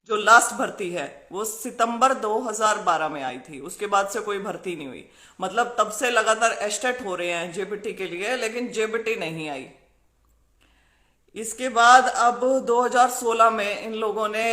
जो लास्ट भर्ती है वो सितंबर 2012 में आई थी, उसके बाद से कोई भर्ती नहीं हुई। मतलब तब से लगातार एस्टेट हो रहे हैं जेबीटी के लिए, लेकिन जेबीटी नहीं आई। इसके बाद अब 2016 में इन लोगों ने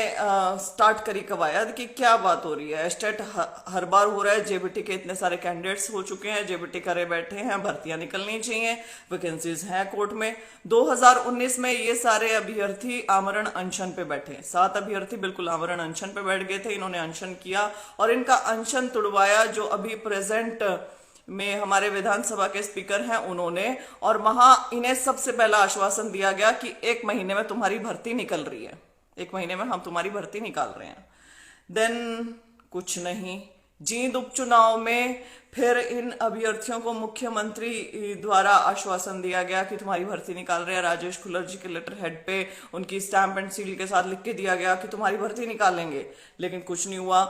स्टार्ट करी कवायद कि क्या बात हो रही है, एस्टेट हर बार हो रहा है, जेबीटी के इतने सारे कैंडिडेट्स हो चुके हैं, जेबीटी करे बैठे हैं, भर्तियां निकलनी चाहिए, वैकेंसीज हैं कोर्ट में। 2019 में ये सारे अभ्यर्थी आमरण अनशन पे बैठे, 7 अभ्यर्थी बिल्कुल आमरण अनशन पे बैठ गए थे। इन्होंने अनशन किया और इनका अनशन तुड़वाया जो अभी प्रेजेंट में हमारे विधानसभा के स्पीकर हैं उन्होंने। और वहां इन्हें सबसे पहला आश्वासन दिया गया कि 1 महीने में तुम्हारी भर्ती निकल रही है, 1 महीने में हम तुम्हारी भर्ती निकाल रहे हैं। देन कुछ नहीं। जींद उपचुनाव में फिर इन अभ्यर्थियों को मुख्यमंत्री द्वारा आश्वासन दिया गया कि तुम्हारी भर्ती निकाल रहे हैं। राजेश खुल्लर जी के लेटर हेड पे उनकी स्टैंप एंड सील के साथ लिख के दिया गया कि तुम्हारी भर्ती निकालेंगे, लेकिन कुछ नहीं हुआ।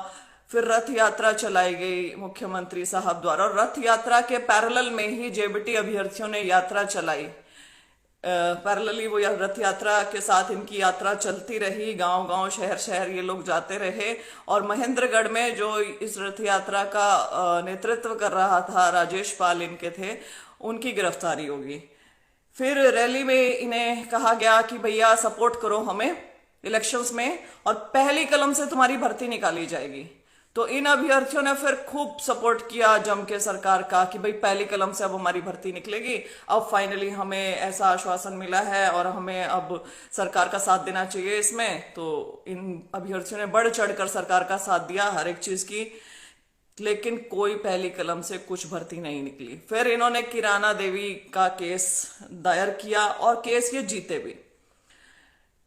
फिर रथ यात्रा चलाई गई मुख्यमंत्री साहब द्वारा, और रथ यात्रा के पैरेलल में ही जेबीटी अभ्यर्थियों ने यात्रा चलाई। पैरेलली वो रथ यात्रा के साथ इनकी यात्रा चलती रही, गांव गांव शहर शहर ये लोग जाते रहे। और महेंद्रगढ़ में जो इस रथ यात्रा का नेतृत्व कर रहा था, राजेश पाल इनके थे, उनकी गिरफ्तारी होगी। फिर रैली में इन्हें कहा गया कि भैया सपोर्ट करो हमें इलेक्शंस में, और पहली कलम से तुम्हारी भर्ती निकाली जाएगी। तो इन अभ्यर्थियों ने फिर खूब सपोर्ट किया जम के सरकार का कि भाई पहली कलम से अब हमारी भर्ती निकलेगी। अब फाइनली हमें ऐसा आश्वासन मिला है और हमें अब सरकार का साथ देना चाहिए इसमें। तो इन अभ्यर्थियों ने बढ़ चढ़कर सरकार का साथ दिया हर एक चीज की, लेकिन कोई पहली कलम से कुछ भर्ती नहीं निकली। फिर इन्होंने किराना देवी का केस दायर किया और केस ये जीते भी।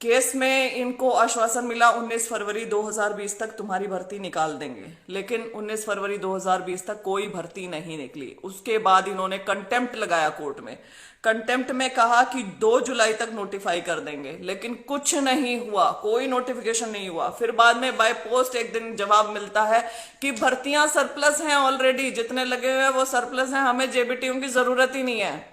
केस में इनको आश्वासन मिला 19 फरवरी 2020 तक तुम्हारी भर्ती निकाल देंगे, लेकिन 19 फरवरी 2020 तक कोई भर्ती नहीं निकली। उसके बाद इन्होंने कंटेम्प्ट लगाया कोर्ट में। कंटेम्प्ट में कहा कि 2 जुलाई तक नोटिफाई कर देंगे, लेकिन कुछ नहीं हुआ, कोई नोटिफिकेशन नहीं हुआ। फिर बाद में बाय पोस्ट एक दिन जवाब मिलता है कि भर्तियां सरप्लस हैं, ऑलरेडी जितने लगे हुए हैं वो सरप्लस हैं, हमें जेबीटीओ की जरूरत ही नहीं है।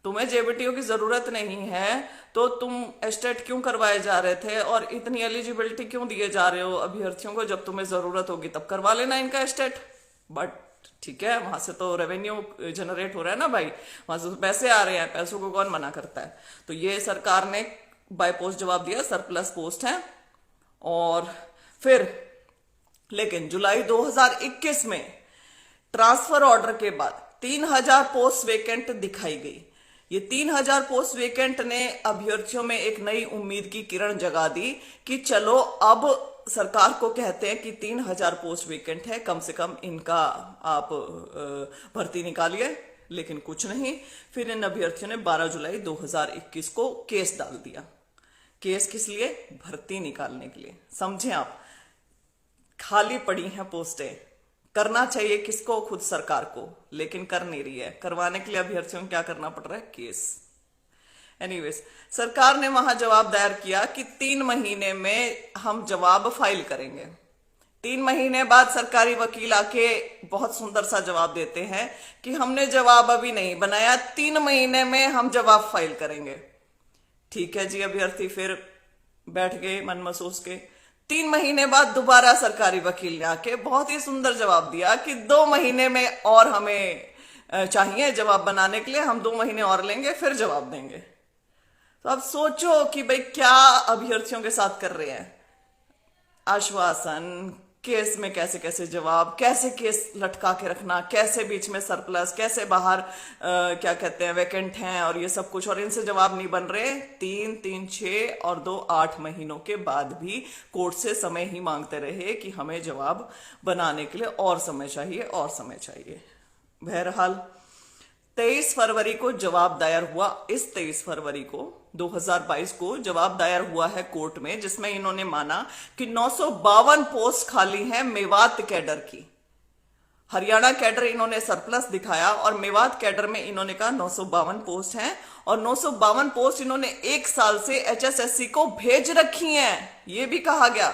तुम्हें जेबीटीओ की जरूरत नहीं है तो तुम एस्टेट क्यों करवाए जा रहे थे और इतनी एलिजिबिलिटी क्यों दिए जा रहे हो अभ्यर्थियों को? जब तुम्हें जरूरत होगी तब करवा लेना इनका एस्टेट। बट ठीक है, वहां से तो रेवेन्यू जनरेट हो रहा है ना भाई, वहां से तो पैसे आ रहे हैं, पैसों को कौन मना करता है। तो ये सरकार ने बाय पोस्ट जवाब दिया, सरप्लस पोस्ट है। और फिर लेकिन जुलाई 2021 में ट्रांसफर ऑर्डर के बाद 3000 पोस्ट वेकेंट दिखाई गई। ये 3000 पोस्ट वेकेंट ने अभ्यर्थियों में एक नई उम्मीद की किरण जगा दी कि चलो अब सरकार को कहते हैं कि 3000 पोस्ट वेकेंट है, कम से कम इनका आप भर्ती निकालिए, लेकिन कुछ नहीं। फिर इन अभ्यर्थियों ने 12 जुलाई 2021 को केस डाल दिया। केस किस लिए? भर्ती निकालने के लिए। समझे आप, खाली पड़ी हैं पोस्टें, करना चाहिए किसको? खुद सरकार को, लेकिन कर नहीं रही है। करवाने के लिए अभ्यर्थियों को क्या करना पड़ रहा है? केस। एनीवेज, सरकार ने वहां जवाब दायर किया कि 3 महीने में हम जवाब फाइल करेंगे। 3 महीने बाद सरकारी वकील आके बहुत सुंदर सा जवाब देते हैं कि हमने जवाब अभी नहीं बनाया, 3 महीने में हम जवाब फाइल करेंगे। ठीक है जी, अभ्यर्थी फिर बैठ गए मन महसूस के। 3 महीने बाद दोबारा सरकारी वकील ने आके बहुत ही सुंदर जवाब दिया कि 2 महीने में और हमें चाहिए जवाब बनाने के लिए, हम 2 महीने और लेंगे फिर जवाब देंगे। तो अब सोचो कि भाई क्या अभ्यर्थियों के साथ कर रहे हैं, आश्वासन, केस में कैसे कैसे जवाब, कैसे केस लटका के रखना, कैसे बीच में सरप्लस, कैसे बाहर क्या कहते हैं वैकेंट हैं और ये सब कुछ, और इनसे जवाब नहीं बन रहे। 3 6 और 2 8 महीनों के बाद भी कोर्ट से समय ही मांगते रहे कि हमें जवाब बनाने के लिए और समय चाहिए और समय चाहिए। बहरहाल 23 फरवरी को जवाब दायर हुआ। इस 23 फरवरी को 2022 को जवाब दायर हुआ है कोर्ट में, जिसमें इन्होंने माना कि 952 पोस्ट खाली हैं मेवात कैडर की। हरियाणा कैडर इन्होंने सरप्लस दिखाया और मेवात कैडर में इन्होंने कहा 952 पोस्ट हैं, और 952 पोस्ट इन्होंने 1 साल से एचएसएससी को भेज रखी हैं। ये भी कहा गया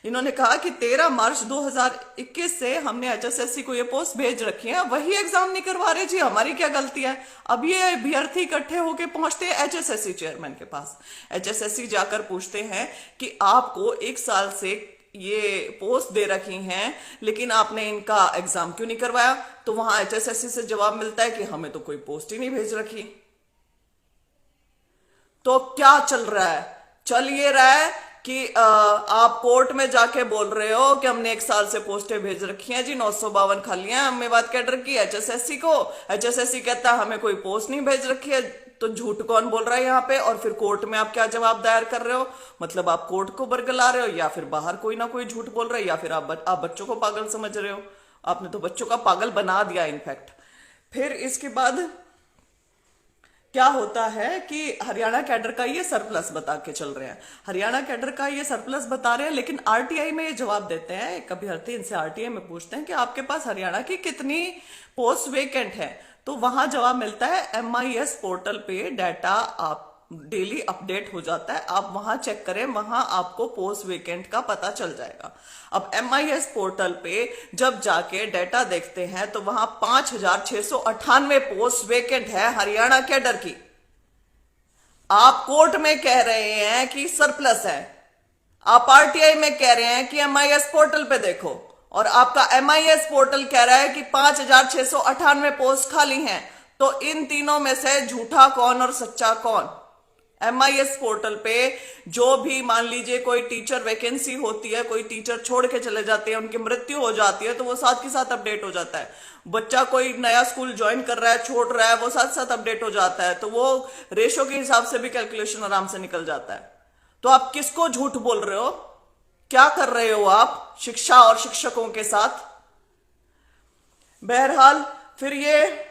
इन्होंने कहा कि 13 मार्च 2021 से हमने एचएसएससी को ये पोस्ट भेज रखी है, वही एग्जाम नहीं करवा रहे जी, हमारी क्या गलती है। अब ये अभ्यर्थी इकट्ठे होके पहुंचते हैं एचएसएससी चेयरमैन के पास। एचएसएससी जाकर पूछते हैं कि आपको 1 साल से ये पोस्ट दे रखी हैं, लेकिन आपने इनका एग्जाम क्यों नहीं करवाया। तो वहां एचएसएससी से जवाब मिलता है कि हमें तो कोई पोस्ट ही नहीं भेज रखी। तो क्या चल रहा है? चल ये रहा है कि आप कोर्ट में जाके बोल रहे हो कि हमने 1 साल से पोस्टें भेज रखी हैं जी, 952 खाली हैं, हमें बात कैडर की एचएसएससी को। एचएसएससी कहता है हमें कोई पोस्ट नहीं भेज रखी है। तो झूठ कौन बोल रहा है यहाँ पे? और फिर कोर्ट में आप क्या जवाब दायर कर रहे हो? मतलब आप कोर्ट को बरगला रहे हो, या फिर बाहर कोई ना कोई झूठ बोल रहा है, या फिर आप बच्चों को पागल समझ रहे हो। आपने तो बच्चों का पागल बना दिया इनफैक्ट। फिर इसके बाद क्या होता है कि हरियाणा कैडर का ये सरप्लस बता के चल रहे हैं, हरियाणा कैडर का ये सरप्लस बता रहे हैं, लेकिन आरटीआई में ये जवाब देते हैं। एक अभ्यर्थी इनसे आरटीआई में पूछते हैं कि आपके पास हरियाणा की कितनी पोस्ट वेकेंट है। तो वहां जवाब मिलता है MIS पोर्टल पे डाटा आप डेली अपडेट हो जाता है, आप वहां चेक करें, वहां आपको पोस्ट वेकेंट का पता चल जाएगा। अब MIS पोर्टल पे जब जाके डाटा देखते हैं तो वहां 5698 पोस्ट वेकेंट है हरियाणा कैडर की। आप कोर्ट में कह रहे हैं कि सरप्लस है, आप आरटीआई में कह रहे हैं कि MIS पोर्टल पे देखो, और आपका MIS पोर्टल कह रहा है कि 5698 पोस्ट खाली हैं। तो इन तीनों में से झूठा कौन और सच्चा कौन? MIS पोर्टल पे जो भी मान लीजिए कोई टीचर वैकेंसी होती है, कोई टीचर छोड़ के चले जाते हैं, उनकी मृत्यु हो जाती है, तो वो साथ के साथ अपडेट हो जाता है। बच्चा कोई नया स्कूल ज्वाइन कर रहा है, छोड़ रहा है, वो साथ साथ अपडेट हो जाता है। तो वो रेशो के हिसाब से भी कैलकुलेशन आराम से निकल जाता है। तो आप किसको झूठ बोल रहे हो? क्या कर रहे हो आप शिक्षा और शिक्षकों के साथ? बहरहाल फिर ये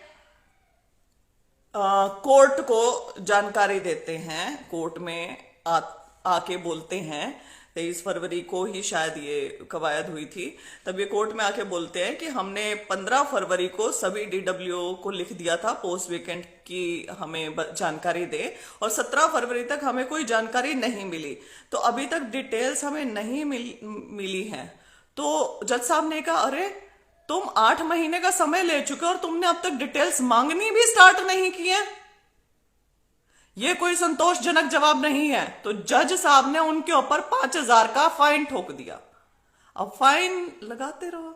कोर्ट को जानकारी देते हैं, कोर्ट में आके बोलते हैं। 23 फरवरी को ही शायद ये कवायद हुई थी, तब ये कोर्ट में आके बोलते हैं कि हमने 15 फरवरी को सभी DWO को लिख दिया था पोस्ट वेकेंट की हमें जानकारी दे, और 17 फरवरी तक हमें कोई जानकारी नहीं मिली। तो अभी तक डिटेल्स हमें नहीं मिली हैं। तो जज साहब ने कहा अरे तुम 8 महीने का समय ले चुके हो और तुमने अब तक डिटेल्स मांगनी भी स्टार्ट नहीं की है, ये कोई संतोषजनक जवाब नहीं है। तो जज साहब ने उनके ऊपर 5000 का फाइन ठोक दिया। अब फाइन लगाते रहो,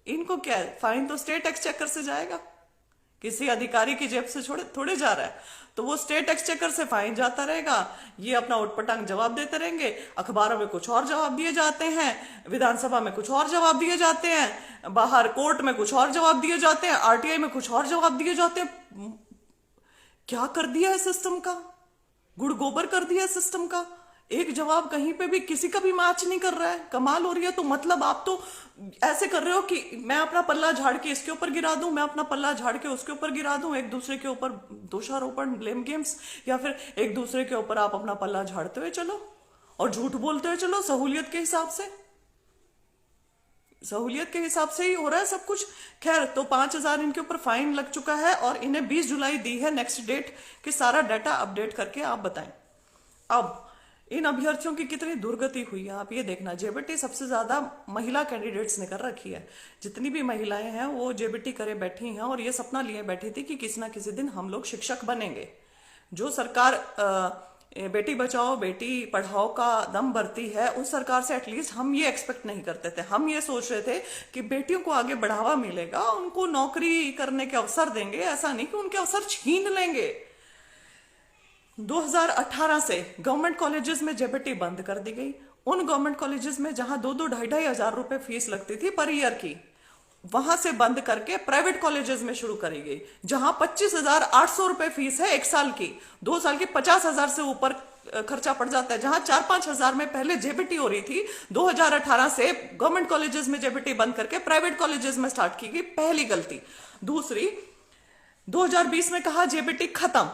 इनको क्या है, फाइन तो स्टेट एक्सचेकर से जाएगा, किसी अधिकारी की जेब से थोड़े जा रहा है। तो वो स्टेट एक्सचेकर से फाइन जाता रहेगा, ये अपना उटपटांग जवाब देते रहेंगे। अखबारों में कुछ और जवाब दिए जाते हैं, विधानसभा में कुछ और जवाब दिए जाते हैं, बाहर कोर्ट में कुछ और जवाब दिए जाते हैं, आरटीआई में कुछ और जवाब दिए जाते हैं। क्या कर दिया है सिस्टम का, गुड़ गोबर कर दिया है सिस्टम का। एक जवाब कहीं पे भी किसी का भी मैच नहीं कर रहा है, कमाल हो रही है। तो मतलब आप तो ऐसे कर रहे हो कि मैं अपना पल्ला झाड़ के इसके ऊपर गिरा दूं, मैं अपना पल्ला झाड़ के उसके ऊपर गिरा दूं, एक दूसरे के ऊपर दोषारोपण, ब्लेम गेम्स, या फिर एक दूसरे के ऊपर आप अपना पल्ला झाड़ते हुए चलो और झूठ बोलते हुए चलो। सहूलियत के हिसाब से, सहूलियत के हिसाब से ही हो रहा है सब कुछ। खैर, तो 5000 इनके ऊपर फाइन लग चुका है और इन्हें 20 जुलाई दी है नेक्स्ट डेट कि सारा डाटा अपडेट करके आप बताएं। अब इन अभ्यर्थियों की कितनी दुर्गति हुई है आप ये देखना। जेबीटी सबसे ज्यादा महिला कैंडिडेट्स ने कर रखी है, जितनी भी महिलाएं हैं वो जेबीटी करे बैठी हैं और ये सपना लिए बैठी थी कि किसी ना किसी दिन हम लोग शिक्षक बनेंगे। जो सरकार बेटी बचाओ बेटी पढ़ाओ का दम भरती है, उस सरकार से एटलीस्ट हम ये एक्सपेक्ट नहीं करते थे। हम ये सोच रहे थे कि बेटियों को आगे बढ़ावा मिलेगा, उनको नौकरी करने के अवसर देंगे, ऐसा नहीं कि उनके अवसर छीन लेंगे। 2018 से गवर्नमेंट कॉलेजेस में जेबीटी बंद कर दी गई। उन गवर्नमेंट कॉलेजेस में जहां 2-2, 2,500 हजार रुपए फीस लगती थी पर ईयर की, वहां से बंद करके प्राइवेट कॉलेजेस में शुरू करी गई, जहां 25,800 रुपए फीस है 1 साल की, 2 साल की 50,000 से ऊपर खर्चा पड़ जाता है। जहां 4-5 हजार में पहले जेबीटी हो रही थी, 2018 से गवर्नमेंट कॉलेजेस में जेबीटी बंद करके प्राइवेट कॉलेजेस में स्टार्ट की गई। पहली गलती। दूसरी, 2020 में कहा जेबीटी खत्म,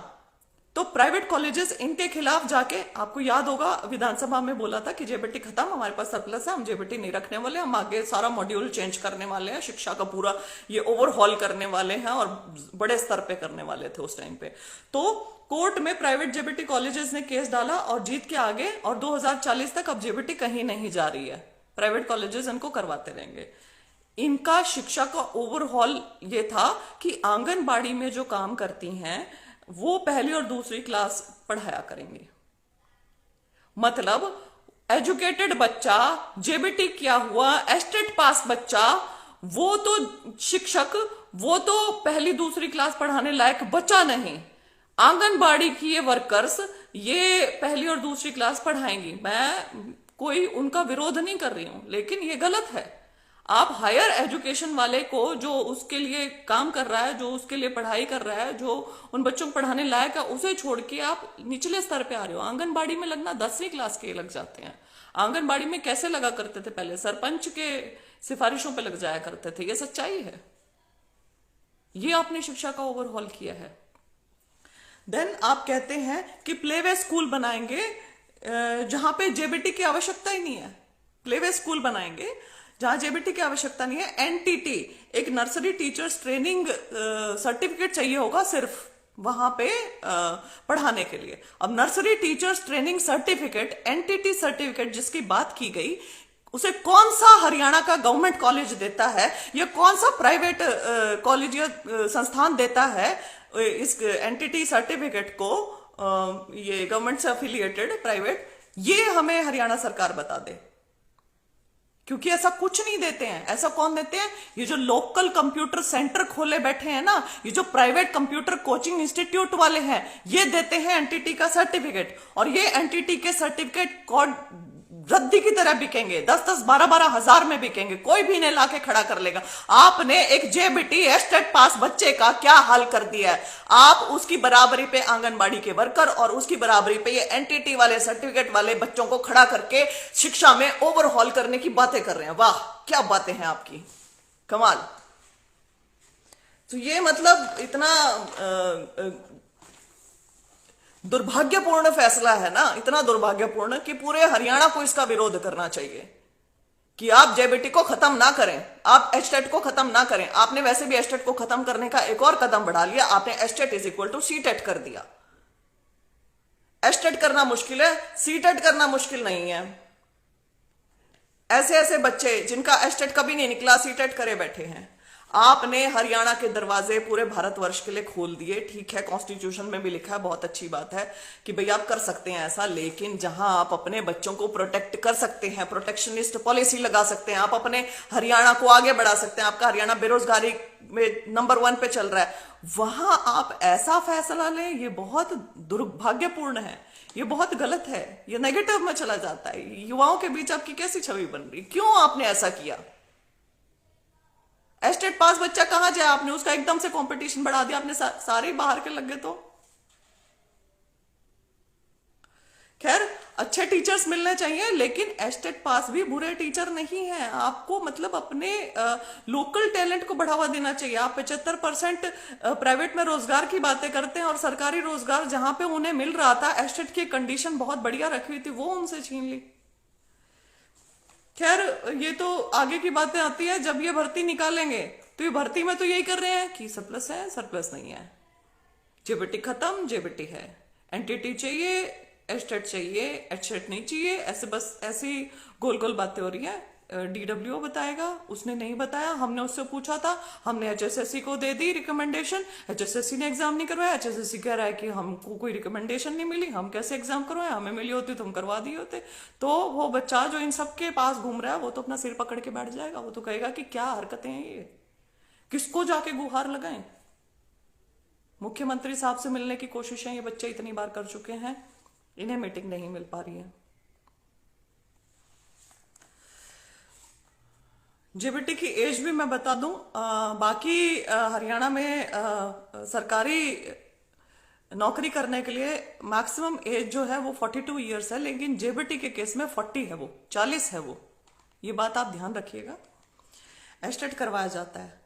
तो प्राइवेट कॉलेजेस इनके खिलाफ जाके, आपको याद होगा विधानसभा में बोला था कि जेबीटी खत्म, हमारे पास सरप्लस है, हम जेबीटी नहीं रखने वाले, हम आगे सारा मॉड्यूल चेंज करने वाले हैं, शिक्षा का पूरा ये ओवरहॉल करने वाले हैं और बड़े स्तर पे करने वाले थे उस टाइम पे। तो कोर्ट में प्राइवेट जेबीटी कॉलेजेस ने केस डाला और जीत के आगे, और 2040 तक अब जेबीटी कहीं नहीं जा रही है। प्राइवेट कॉलेजेस इनको करवाते रहेंगे। इनका शिक्षा का ओवरऑल ये था कि आंगनबाड़ी में जो काम करती हैं वो पहली और दूसरी क्लास पढ़ाया करेंगे। मतलब एजुकेटेड बच्चा, जेबीटी किया हुआ, एस्टेट पास बच्चा, वो तो शिक्षक, वो तो पहली दूसरी क्लास पढ़ाने लायक बच्चा नहीं। आंगनबाड़ी की ये वर्कर्स ये पहली और दूसरी क्लास पढ़ाएंगी। मैं कोई उनका विरोध नहीं कर रही हूं, लेकिन ये गलत है। आप हायर एजुकेशन वाले को, जो उसके लिए काम कर रहा है, जो उसके लिए पढ़ाई कर रहा है, जो उन बच्चों को पढ़ाने लायक है, उसे छोड़ के आप निचले स्तर पे आ रहे हो। आंगनबाड़ी में लगना 10वीं क्लास के लग जाते हैं। आंगनबाड़ी में कैसे लगा करते थे पहले? सरपंच के सिफारिशों पे लग जाया करते थे। ये सच्चाई है। ये आपने शिक्षा का ओवरहॉल किया है। देन आप कहते हैं कि प्लेवे स्कूल बनाएंगे जहां पे जेबीटी की आवश्यकता ही नहीं है। प्लेवे स्कूल बनाएंगे जहां जेबीटी की आवश्यकता नहीं है। एनटीटी, एक नर्सरी टीचर्स ट्रेनिंग सर्टिफिकेट चाहिए होगा सिर्फ वहां पे पढ़ाने के लिए। अब nursery teachers training certificate, NTT certificate जिसकी बात की गई, उसे कौन सा हरियाणा का गवर्नमेंट कॉलेज देता है या कौन सा प्राइवेट कॉलेज या संस्थान देता है इस एनटीटी सर्टिफिकेट को? ये गवर्नमेंट से एफिलिएटेड प्राइवेट, ये हमें हरियाणा सरकार बता दे, क्योंकि ऐसा कुछ नहीं देते हैं। ऐसा कौन देते हैं? ये जो लोकल कंप्यूटर सेंटर खोले बैठे हैं ना, ये जो प्राइवेट कंप्यूटर कोचिंग इंस्टीट्यूट वाले हैं, ये देते हैं एनटीटी का सर्टिफिकेट। और ये एनटीटी के सर्टिफिकेट कौन रद्दी की तरह बिकेंगे, 10-10, 12-12 हजार में बिकेंगे। कोई भी इन्हें लाके खड़ा कर लेगा। आपने एक जेबीटी एस्टेट पास बच्चे का क्या हाल कर दिया है? आप उसकी बराबरी पे आंगनबाड़ी के वर्कर और उसकी बराबरी पे ये एनटीटी वाले सर्टिफिकेट वाले बच्चों को खड़ा करके शिक्षा में ओवरहॉल करने की बातें कर रहे हैं। वाह, क्या बातें हैं आपकी, कमाल। तो ये मतलब इतना दुर्भाग्यपूर्ण फैसला है ना, इतना दुर्भाग्यपूर्ण कि पूरे हरियाणा को इसका विरोध करना चाहिए कि आप जेबीटी को खत्म ना करें, आप एस्टेट को खत्म ना करें। आपने वैसे भी एस्टेट को खत्म करने का एक और कदम बढ़ा लिया। आपने STET is equal to CTET कर दिया। एस्टेट करना मुश्किल है, सीटेट करना मुश्किल नहीं है। ऐसे ऐसे बच्चे जिनका एस्टेट कभी नहीं निकला, सीटेट करे बैठे हैं। आपने हरियाणा के दरवाजे पूरे भारतवर्ष के लिए खोल दिए। ठीक है, कॉन्स्टिट्यूशन में भी लिखा है, बहुत अच्छी बात है कि भाई आप कर सकते हैं ऐसा, लेकिन जहां आप अपने बच्चों को प्रोटेक्ट कर सकते हैं, प्रोटेक्शनिस्ट पॉलिसी लगा सकते हैं, आप अपने हरियाणा को आगे बढ़ा सकते हैं, आपका हरियाणा बेरोजगारी में नंबर 1 पे चल रहा है, वहां आप ऐसा फैसला लें, ये बहुत दुर्भाग्यपूर्ण है, ये बहुत गलत है, ये नेगेटिव में चला जाता है। युवाओं के बीच आपकी कैसी छवि बन रही? क्यों आपने ऐसा किया? एस्टेट पास बच्चा कहां जाए? आपने उसका एकदम से कंपटीशन बढ़ा दिया, आपने सारे बाहर के लग गए। तो खैर, अच्छे टीचर्स मिलने चाहिए, लेकिन एस्टेट पास भी बुरे टीचर नहीं है। आपको मतलब अपने लोकल टैलेंट को बढ़ावा देना चाहिए। आप 75% प्राइवेट में रोजगार की बातें करते हैं और सरकारी रोजगार जहां पे उन्हें मिल रहा था, एस्टेट की कंडीशन बहुत बढ़िया रखी हुई थी, वो उनसे छीन ली। खैर, ये तो आगे की बातें आती है। जब ये भर्ती निकालेंगे तो ये भर्ती में तो यही कर रहे हैं कि सरप्लस है, सरप्लस नहीं है, जेबीटी खत्म, जेबीटी है, एनटीटी चाहिए, एस्टेट चाहिए, एस्टेट नहीं चाहिए। ऐसे बस ऐसी गोल गोल बातें हो रही है। डीडब्ल्यू बताएगा, उसने नहीं बताया, हमने उससे पूछा था, हमने एचएसएससी को दे दी रिकमेंडेशन, एचएसएससी ने एग्जाम नहीं करवाया। एचएसएससी कह रहा है कि हमको कोई रिकमेंडेशन नहीं मिली, हम कैसे एग्जाम करवाए, हमें मिली होती तो हम करवा दिए होते। तो वो बच्चा जो इन सबके पास घूम रहा है, वो तो अपना सिर पकड़ के बैठ जाएगा। वो तो कहेगा कि क्या हरकतें हैं ये, किसको जाके गुहार लगाएं। मुख्यमंत्री साहब से मिलने की कोशिशें ये बच्चे इतनी बार कर चुके हैं, इन्हें मीटिंग नहीं मिल पा रही है। जेबीटी की एज भी मैं बता दूं, बाकी हरियाणा में सरकारी नौकरी करने के लिए मैक्सिमम एज जो है वो 42 ईयर्स है, लेकिन जेबीटी के केस में 40 है, वो 40 है वो। ये बात आप ध्यान रखिएगा। एस्टेट करवाया जाता है,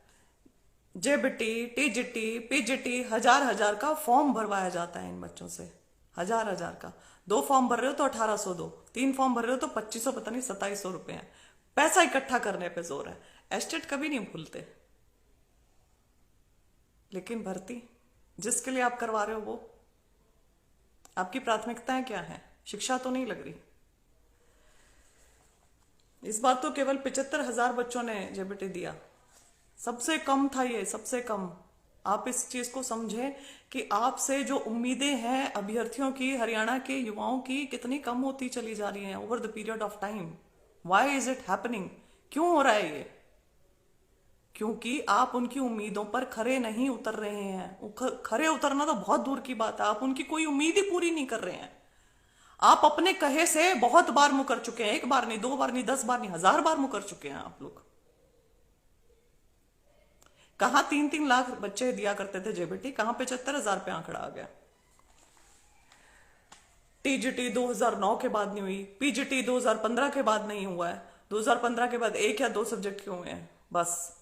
जेबीटी, टीजीटी, पीजीटी, हजार हजार का फॉर्म भरवाया जाता है इन बच्चों से, हजार हजार का। 2 फॉर्म भर रहे हो तो 1800 दो, 3 फॉर्म भर रहे हो तो 2500, पता नहीं 2700 रुपए हैं। पैसा इकट्ठा करने पे जोर है। एस्टेट कभी नहीं भूलते, लेकिन भर्ती जिसके लिए आप करवा रहे हो, वो आपकी प्राथमिकताएं क्या है? शिक्षा तो नहीं लग रही। इस बार तो केवल 75,000 बच्चों ने जेबीटी दिया, सबसे कम था ये, सबसे कम। आप इस चीज को समझें कि आपसे जो उम्मीदें हैं अभ्यर्थियों की, हरियाणा के युवाओं की, कितनी कम होती चली जा रही हैं over the period of time. Why is it happening? क्यों हो रहा है ये? क्योंकि आप उनकी उम्मीदों पर खरे नहीं उतर रहे हैं। खरे उतरना तो बहुत दूर की बात है, आप उनकी कोई उम्मीद ही पूरी नहीं कर रहे हैं। आप अपने कहे से बहुत बार मुकर चुके हैं, एक बार नहीं, दो बार नहीं, 10 बार नहीं, 1000 बार मुकर चुके हैं आप लोग। कहां 3-3 लाख बच्चे दिया करते थे जेबीटी, कहां 75,000 पे आंकड़ा आ गया। टीजीटी 2009 के बाद नहीं हुई, पीजीटी 2015 के बाद नहीं हुआ है, 2015 के बाद 1 या 2 सब्जेक्ट क्यों हुए हैं बस।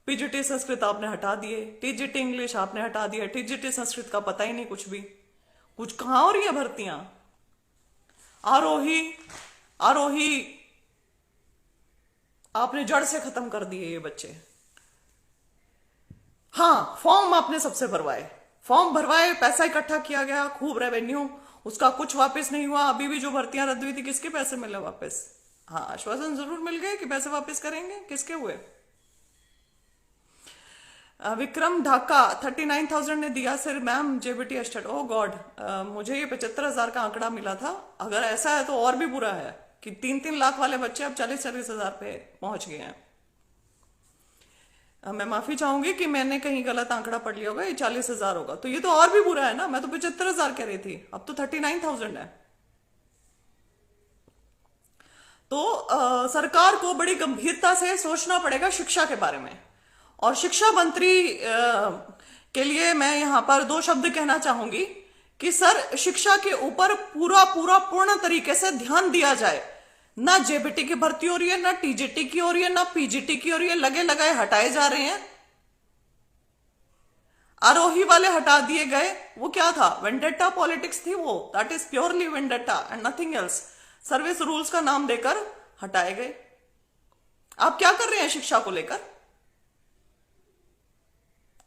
पीजीटी संस्कृत आपने हटा दिए, टीजीटी इंग्लिश आपने हटा दिया, टीजीटी संस्कृत का पता ही नहीं कुछ भी। कुछ कहां हो रही है भर्तियां? आरोही आरोही आपने जड़ से खत्म कर दिए ये बच्चे। हाँ, फॉर्म आपने सबसे भरवाए, फॉर्म भरवाए, पैसा इकट्ठा किया गया, खूब रेवेन्यू, उसका कुछ वापस नहीं हुआ। अभी भी जो भर्तियां रद्द हुई थी, किसके पैसे मिले वापस? हाँ, आश्वासन जरूर मिल गए कि पैसे वापस करेंगे, किसके हुए? विक्रम ढाका 39,000 ने दिया सर मैम जेबीटी एस्टेट। ओ गॉड, मुझे ये 75,000 का आंकड़ा मिला था। अगर ऐसा है तो और भी बुरा है कि 3-3 लाख वाले बच्चे अब 40-40 हजार पे पहुंच गए हैं। मैं माफी चाहूंगी कि मैंने कहीं गलत आंकड़ा पढ़ लिया होगा, ये 40,000 होगा, तो ये तो और भी बुरा है ना। मैं तो 75,000 कह रही थी, अब तो 39,000 है। तो सरकार को बड़ी गंभीरता से सोचना पड़ेगा शिक्षा के बारे में। और शिक्षा मंत्री के लिए मैं यहां पर 2 शब्द कहना चाहूंगी कि सर, शिक्षा के ऊपर पूरा पूरा पूर्ण तरीके से ध्यान दिया जाए। ना जेबीटी की भर्ती हो रही है, ना टीजीटी की हो रही है, ना पीजीटी की हो रही है, लगे लगाए हटाए जा रहे हैं। आरोही वाले हटा दिए गए, वो क्या था? वेंडेटा पॉलिटिक्स थी वो, that is purely vendetta and nothing else. Service rules का नाम देकर हटाए गए। आप क्या कर रहे हैं शिक्षा को लेकर?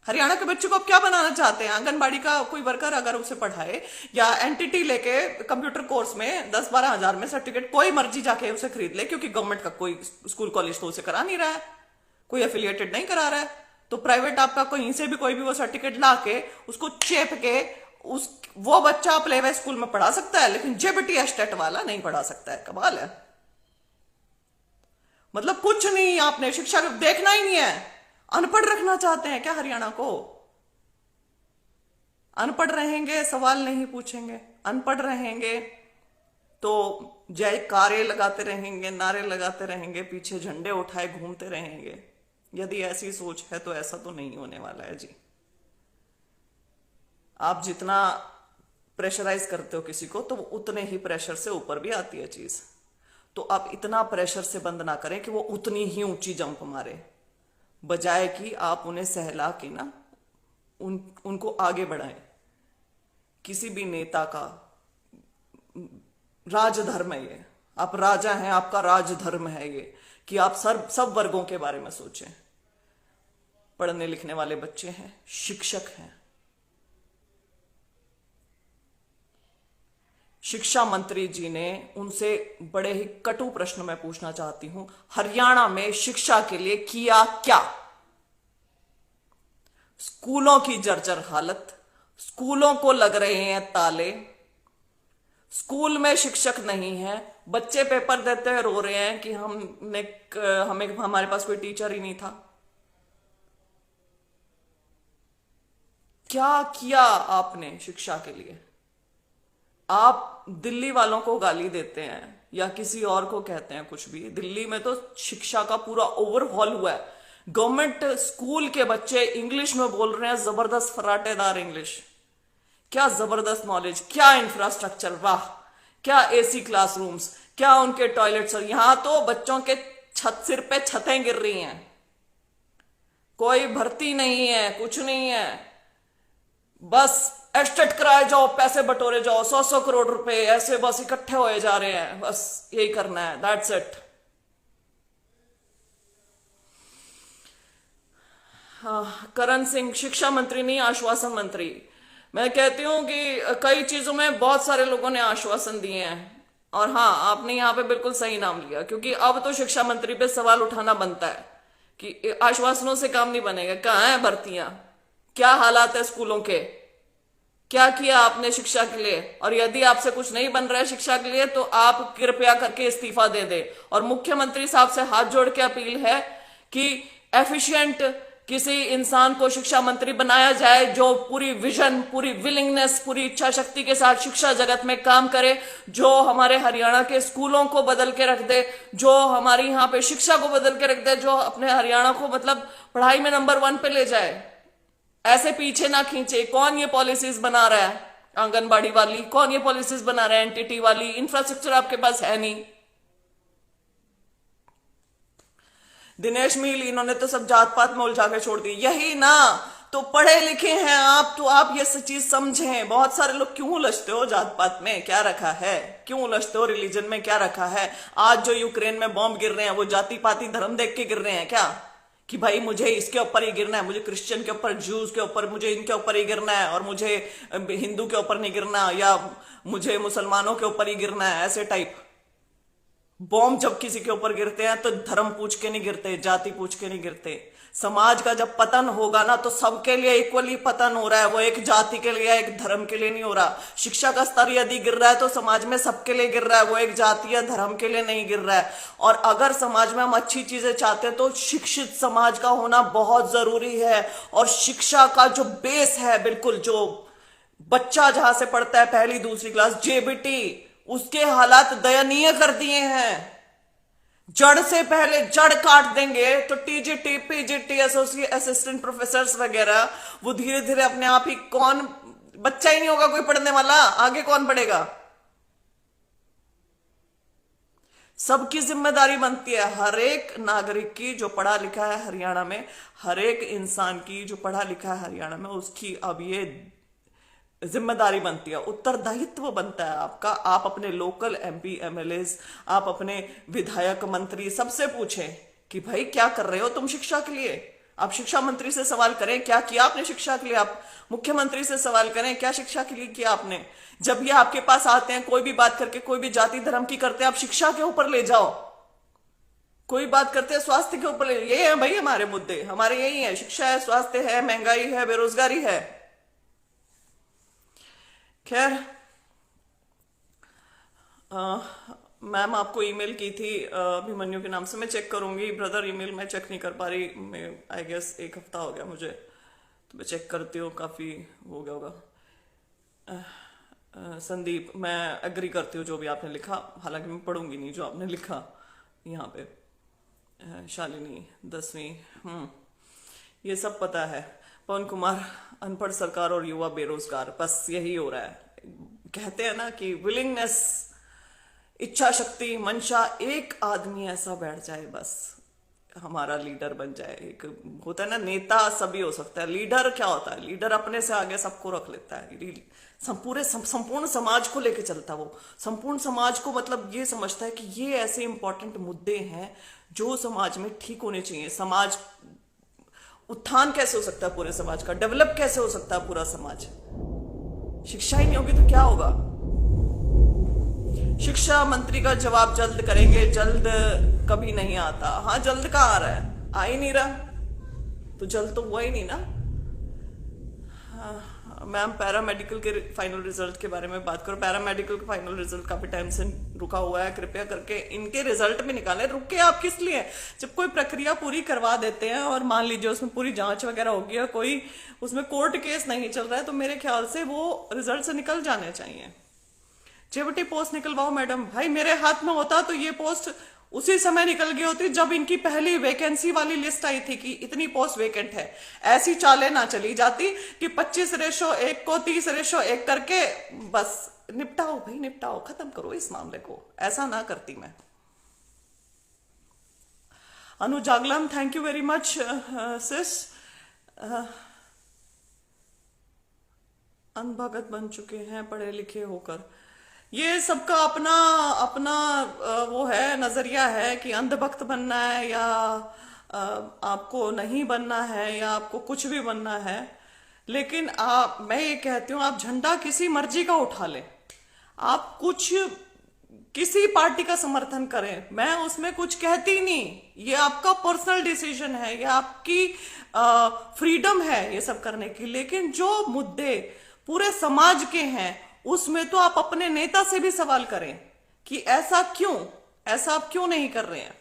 हरियाणा के बच्चों को आप क्या बनाना चाहते हैं? आंगनबाड़ी का कोई वर्कर अगर उसे पढ़ाए या एनटीटी लेके कंप्यूटर कोर्स में 10-12 हजार में सर्टिफिकेट कोई मर्जी जाके उसे खरीद ले, क्योंकि गवर्नमेंट का कोई स्कूल कॉलेज तो उसे करा नहीं रहा है, कोई एफिलिएटेड नहीं करा रहा है, तो प्राइवेट आपका कहीं से भी कोई भी वो सर्टिफिकेट ला के उसको चेप के उस वो बच्चा प्ले वे स्कूल में पढ़ा सकता है, लेकिन जेबीटी एस्टेट वाला नहीं पढ़ा सकता है। कमाल है। मतलब कुछ नहीं, आपने शिक्षा देखना ही नहीं है। अनपढ़ रखना चाहते हैं क्या हरियाणा को? अनपढ़ रहेंगे, सवाल नहीं पूछेंगे, अनपढ़ रहेंगे तो जयकारे लगाते रहेंगे, नारे लगाते रहेंगे, पीछे झंडे उठाए घूमते रहेंगे। यदि ऐसी सोच है तो ऐसा तो नहीं होने वाला है जी। आप जितना प्रेशराइज करते हो किसी को, तो उतने ही प्रेशर से ऊपर भी आती है चीज। तो आप इतना प्रेशर से बंद ना करें कि वो उतनी ही ऊंची जंप मारे, बजाय कि आप उन्हें सहला के ना उनको आगे बढ़ाएं। किसी भी नेता का राजधर्म है ये, आप राजा हैं, आपका राजधर्म है ये कि आप सब वर्गों के बारे में सोचें। पढ़ने लिखने वाले बच्चे हैं, शिक्षक हैं। शिक्षा मंत्री जी ने उनसे बड़े ही कटु प्रश्न मैं पूछना चाहती हूं, हरियाणा में शिक्षा के लिए किया क्या? स्कूलों की जर्जर हालत, स्कूलों को लग रहे हैं ताले, स्कूल में शिक्षक नहीं है, बच्चे पेपर देते हुए रो रहे हैं कि हमारे पास कोई टीचर ही नहीं था। क्या किया आपने शिक्षा के लिए? आप दिल्ली वालों को गाली देते हैं या किसी और को कहते हैं कुछ भी, दिल्ली में तो शिक्षा का पूरा ओवरहॉल हुआ है। गवर्नमेंट स्कूल के बच्चे इंग्लिश में बोल रहे हैं, जबरदस्त फराटेदार इंग्लिश, क्या जबरदस्त नॉलेज, क्या इंफ्रास्ट्रक्चर, वाह, क्या एसी क्लासरूम्स, क्या उनके टॉयलेट्स। यहां तो बच्चों के सिर पे छतें गिर रही हैं, कोई भर्ती नहीं है, कुछ नहीं है, बस एस्टेट कराए जाओ, पैसे बटोरे जाओ, 100-100 करोड़ रुपए ऐसे बस इकट्ठे होए जा रहे हैं, बस यही करना है, दैट्स इट। हाँ, करण सिंह शिक्षा मंत्री नहीं, आश्वासन मंत्री। मैं कहती हूं कि कई चीजों में बहुत सारे लोगों ने आश्वासन दिए हैं, और हाँ, आपने यहाँ पे बिल्कुल सही नाम लिया, क्योंकि अब तो शिक्षा मंत्री पे सवाल उठाना बनता है कि आश्वासनों से काम नहीं बनेगा। कहाँ है भर्तियां? क्या हालात है स्कूलों के? क्या किया आपने शिक्षा के लिए? और यदि आपसे कुछ नहीं बन रहा है शिक्षा के लिए तो आप कृपया करके इस्तीफा दे दे। और मुख्यमंत्री साहब से हाथ जोड़ के अपील है कि एफिशिएंट किसी इंसान को शिक्षा मंत्री बनाया जाए जो पूरी विजन, पूरी विलिंगनेस, पूरी इच्छा शक्ति के साथ शिक्षा जगत में काम करे, जो हमारे हरियाणा के स्कूलों को बदल के रख दे, जो हमारी यहाँ पे शिक्षा को बदल के रख दे, जो अपने हरियाणा को मतलब पढ़ाई में नंबर 1 पे ले जाए। ऐसे पीछे ना खींचे। कौन ये पॉलिसीज बना रहा है? आंगनबाड़ी वाली कौन ये पॉलिसीज बना रहा है? एनटीटी वाली? इंफ्रास्ट्रक्चर आपके पास है नहीं। दिनेश मील, इन्होंने तो सब जात पात में उलझा के छोड़ दी। यही ना, तो पढ़े लिखे हैं आप, तो आप ये चीज समझें। बहुत सारे लोग क्यों उलझते हो? जात पात में क्या रखा है? क्यों उलझते हो? रिलीजन में क्या रखा है? आज जो यूक्रेन में बॉम्ब गिर रहे हैं वो जाति पाति धर्म देख के गिर रहे हैं क्या? कि भाई मुझे इसके ऊपर ही गिरना है, मुझे क्रिश्चियन के ऊपर, ज्यूज के ऊपर, मुझे इनके ऊपर ही गिरना है, और मुझे हिंदू के ऊपर नहीं गिरना, या मुझे मुसलमानों के ऊपर ही गिरना है, ऐसे टाइप। बॉम्ब जब किसी के ऊपर गिरते हैं तो धर्म पूछ के नहीं गिरते, जाति पूछ के नहीं गिरते। समाज का जब पतन होगा ना तो सबके लिए इक्वली पतन हो रहा है, वो एक जाति के लिए, एक धर्म के लिए नहीं हो रहा। शिक्षा का स्तर यदि गिर रहा है तो समाज में सबके लिए गिर रहा है, वो एक जाति या धर्म के लिए नहीं गिर रहा है। और अगर समाज में हम अच्छी चीजें चाहते हैं तो शिक्षित समाज का होना बहुत जरूरी है। और शिक्षा का जो बेस है, बिल्कुल जो बच्चा जहां से पढ़ता है पहली दूसरी क्लास, जेबीटी, उसके हालात दयनीय कर दिए हैं। जड़ से पहले जड़ काट देंगे तो TGT, PGT, associate assistant professor वगैरह वो धीरे धीरे अपने आप ही, कौन बच्चा ही नहीं होगा कोई पढ़ने वाला, आगे कौन पढ़ेगा? सबकी जिम्मेदारी बनती है, हर एक नागरिक की जो पढ़ा लिखा है हरियाणा में, हर एक इंसान की जो पढ़ा लिखा है हरियाणा में, उसकी अब ये जिम्मेदारी बनती है, उत्तरदायित्व बनता है आपका। आप अपने लोकल एमपी एमएलए, आप अपने विधायक मंत्री सबसे पूछें कि भाई क्या कर रहे हो तुम शिक्षा के लिए। आप शिक्षा मंत्री से सवाल करें क्या किया आपने शिक्षा के लिए, आप मुख्यमंत्री से सवाल करें क्या शिक्षा के लिए किया आपने। जब ये आपके पास आते हैं कोई भी बात करके, कोई भी जाति धर्म की करते हैं, आप शिक्षा के ऊपर ले जाओ। कोई बात करते हैं स्वास्थ्य के ऊपर, ये है भाई हमारे मुद्दे, हमारे यही है, शिक्षा है, स्वास्थ्य है, महंगाई है, बेरोजगारी है। खैर, मैम आपको ईमेल की थी अभिमन्यु के नाम से, मैं चेक करूंगी। ब्रदर ईमेल मैं चेक नहीं कर पा रही, मैं आई गेस 1 हफ्ता हो गया मुझे, तो मैं चेक करती हूँ, काफ़ी हो गया होगा। संदीप, मैं एग्री करती हूँ जो भी आपने लिखा, हालांकि मैं पढ़ूंगी नहीं जो आपने लिखा यहाँ पे। शालिनी 10वीं, ये सब पता है। पवन कुमार, अनपढ़ सरकार और युवा बेरोजगार, बस यही हो रहा है। कहते हैं ना कि विलिंगनेस, इच्छा शक्ति, मंशा, एक आदमी ऐसा बैठ जाए बस हमारा लीडर बन जाए। एक होता है ना नेता, सभी हो सकता है, लीडर क्या होता है? लीडर अपने से आगे सबको रख लेता है, संपूर्ण समाज को लेके चलता है। वो संपूर्ण समाज को मतलब ये समझता है कि ये ऐसे इंपॉर्टेंट मुद्दे हैं जो समाज में ठीक होने चाहिए। समाज उत्थान कैसे हो सकता है पूरे समाज का, डेवलप कैसे हो सकता है पूरा समाज? शिक्षा ही नहीं होगी तो क्या होगा? शिक्षा मंत्री का जवाब जल्द करेंगे, जल्द कभी नहीं आता। हाँ, जल्द कहाँ आ रहा है? आ ही नहीं रहा, तो जल्द तो हुआ ही नहीं ना। मैम, पैरामेडिकल के फाइनल रिजल्ट के बारे में बात करो। पैरामेडिकल का फाइनल रिजल्ट काफी टाइम से रुका हुआ है, कृपया करके इनके रिजल्ट भी निकालें। रुके आप किस लिए? जब कोई प्रक्रिया पूरी करवा देते हैं और मान लीजिए उसमें पूरी जांच वगैरह होगी और कोई उसमें कोर्ट केस नहीं चल रहा है, तो मेरे ख्याल से वो रिजल्ट से निकल जाने चाहिए। जेबीटी पोस्ट निकलवाओ मैडम। भाई मेरे हाथ में होता तो ये पोस्ट उसी समय निकल गई होती जब इनकी पहली वैकेंसी वाली लिस्ट आई थी कि इतनी पोस्ट वेकेंट है। ऐसी चालें ना चली जाती कि 25:1 को 30:1 करके बस निपटाओ भाई, निपटाओ, खत्म करो इस मामले को। ऐसा ना करती मैं। अनुजागलम, थैंक यू वेरी मच सिस। अनभगत बन चुके हैं पढ़े लिखे होकर। ये सबका अपना अपना वो है, नजरिया है कि अंधभक्त बनना है या आपको नहीं बनना है या आपको कुछ भी बनना है। लेकिन मैं ये कहती हूँ, आप झंडा किसी मर्जी का उठा लें, आप कुछ किसी पार्टी का समर्थन करें, मैं उसमें कुछ कहती नहीं, ये आपका पर्सनल डिसीजन है, ये आपकी फ्रीडम है ये सब करने की। लेकिन जो मुद्दे पूरे समाज के हैं उसमें तो आप अपने नेता से भी सवाल करें कि ऐसा क्यों, ऐसा आप क्यों नहीं कर रहे हैं।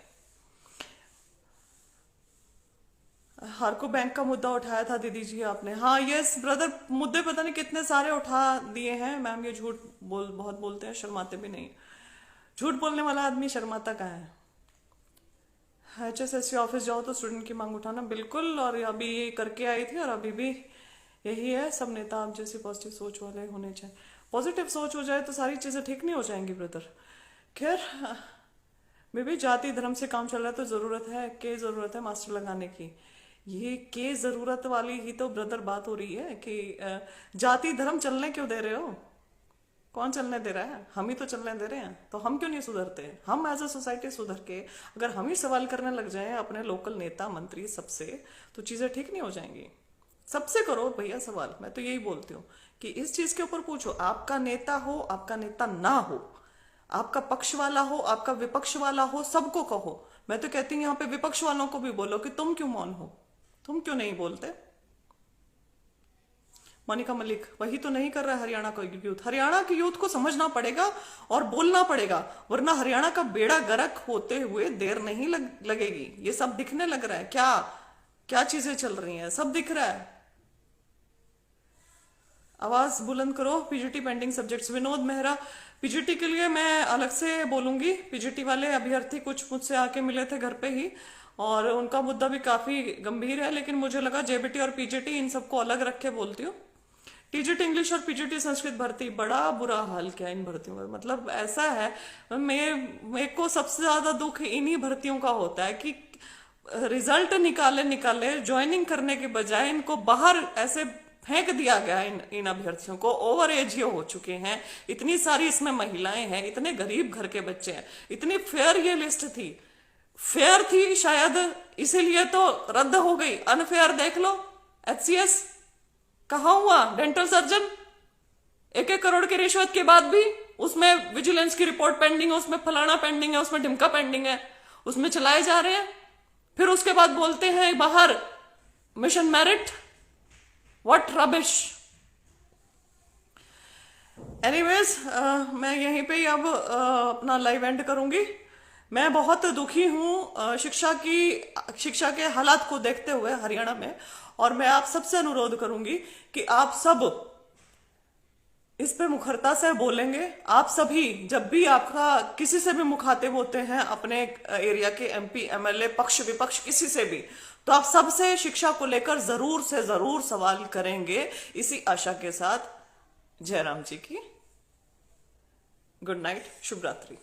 हार्को बैंक का मुद्दा उठाया था दीदी जी आपने। हाँ यस ब्रदर, मुद्दे पता नहीं कितने सारे उठा दिए हैं। मैम ये झूठ बहुत बोलते हैं, शर्माते भी नहीं। झूठ बोलने वाला आदमी शर्माता कहाँ है। HSSC ऑफिस जाओ तो स्टूडेंट की मांग उठाना, बिल्कुल। और अभी ये करके आई थी और अभी भी यही है। सब नेता आप जैसे पॉजिटिव सोच वाले होने चाहिए। पॉजिटिव सोच हो जाए तो सारी चीजें ठीक नहीं हो जाएंगी ब्रदर। खैर बेबी, जाति धर्म से काम चल रहा है तो जरूरत है मास्टर लगाने की। ये के जरूरत वाली ही तो ब्रदर बात हो रही है कि जाति धर्म चलने क्यों दे रहे हो? कौन चलने दे रहा है? हम ही तो चलने दे रहे हैं। तो हम क्यों नहीं सुधरते? हम एज अ सोसाइटी सुधर के अगर हम ही सवाल करने लग जाएं अपने लोकल नेता मंत्री सबसे, तो चीजें ठीक नहीं हो जाएंगी। सबसे करो भैया सवाल। मैं तो यही बोलती हूँ कि इस चीज के ऊपर पूछो। आपका नेता हो, आपका नेता ना हो, आपका पक्ष वाला हो, आपका विपक्ष वाला हो, सबको कहो। मैं तो कहती हूँ यहाँ पे विपक्ष वालों को भी बोलो कि तुम क्यों मौन हो, तुम क्यों नहीं बोलते। मोनिका मलिक वही तो नहीं कर रहा है हरियाणा का यूथ। हरियाणा के यूथ को समझना पड़ेगा और बोलना पड़ेगा, वरना हरियाणा का बेड़ा गर्क होते हुए देर नहीं लगेगी। ये सब दिखने लग रहा है, क्या क्या चीजें चल रही हैं, सब दिख रहा है। आवाज बुलंद करो। PGT pending subjects, Vinod Mehra. PGT के लिए मैं अलग से बोलूंगी। पीजीटी वाले अभ्यर्थी कुछ मुझसे आके मिले थे घर पे ही, और उनका मुद्दा भी काफी गंभीर है। लेकिन मुझे लगा जेबीटी और पीजीटी इन सबको अलग रख के बोलती हूँ। टीजीटी इंग्लिश और पीजीटी संस्कृत भर्ती, बड़ा बुरा हाल क्या इन भर्तियों का। मतलब ऐसा है, मेरे को सबसे ज्यादा दुख इन्हीं भर्तियों का होता है कि रिजल्ट निकाले ज्वाइनिंग करने के बजाय इनको बाहर ऐसे फेंक दिया गया। इन अभ्यर्थियों को ओवर एज ये हो चुके हैं, इतनी सारी इसमें महिलाएं हैं, इतने गरीब घर के बच्चे हैं। इतनी फेयर ये लिस्ट थी, फेयर थी शायद इसीलिए तो रद्द हो गई। अनफेयर देख लो। HCS कहा हुआ डेंटल सर्जन, 1-1 करोड़ की रिश्वत के बाद भी उसमें विजिलेंस की रिपोर्ट पेंडिंग है, उसमें फलाना पेंडिंग है, उसमें ढिमका पेंडिंग है, उसमें चलाए जा रहे हैं। फिर उसके बाद बोलते हैं बाहर mission merit, what rubbish. Anyways मैं यहीं पे ही अब अपना लाइव एंड करूंगी। मैं बहुत दुखी हूं शिक्षा के हालात को देखते हुए हरियाणा में, और मैं आप सबसे अनुरोध करूंगी कि आप सब इस पे मुखरता से बोलेंगे। आप सभी जब भी आपका किसी से भी मुखातिब होते हैं अपने एरिया के MP MLA पक्ष विपक्ष किसी से भी, तो आप सबसे शिक्षा को लेकर जरूर से जरूर सवाल करेंगे। इसी आशा के साथ जयराम जी की गुड नाइट, शुभ रात्रि।